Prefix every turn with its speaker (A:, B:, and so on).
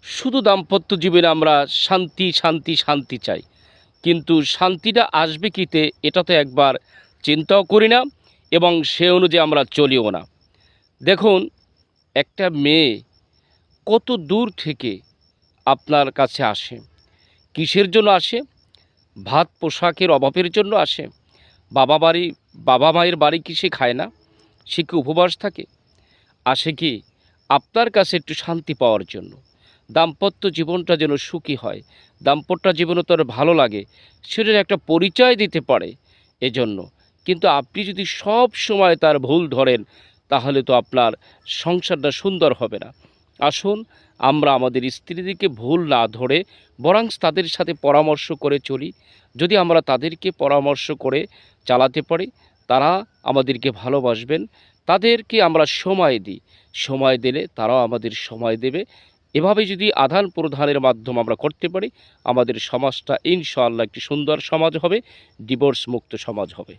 A: শুধু দাম্পত্য জীবনে আমরা শান্তি শান্তি শান্তি চাই, কিন্তু শান্তিটা আসবে কিতে এটা তো একবার চিন্তাও করি না এবং সে অনুযায়ী আমরা চলিও না। দেখুন, একটা মেয়ে কত দূর থেকে আপনার কাছে আসে, কিসের জন্য আসে? ভাত পোশাকের অভাবের জন্য আসে? বাবা মায়ের বাড়ি কি সে খায় না? সে কি উপবাস থাকে? আসে কি আপনার কাছে একটু শান্তি পাওয়ার জন্য? দাম্পত্য জীবনটা যেন সুখী হয়, দাম্পত্য জীবনও তার ভালো লাগে, সেটার একটা পরিচয় দিতে পারে এজন্য। কিন্তু আপনি যদি সব সময় তার ভুল ধরেন, তাহলে তো আপনার সংসারটা সুন্দর হবে না। আসুন, আমরা আমাদের স্ত্রীদেরকে ভুল না ধরে বরং তাদের সাথে পরামর্শ করে চলি। যদি আমরা তাদেরকে পরামর্শ করে চালাতে পারি, তারা আমাদেরকে ভালোবাসবেন। তাদেরকে আমরা সময় দিই, সময় দিলে তারাও আমাদের সময় দেবে। এভাবে যদি আদান প্রদানের মাধ্যম আমরা করতে পারি, আমাদের সমাজটা ইনশাআল্লাহ একটি সুন্দর সমাজ হবে, ডিভোর্স মুক্ত সমাজ হবে।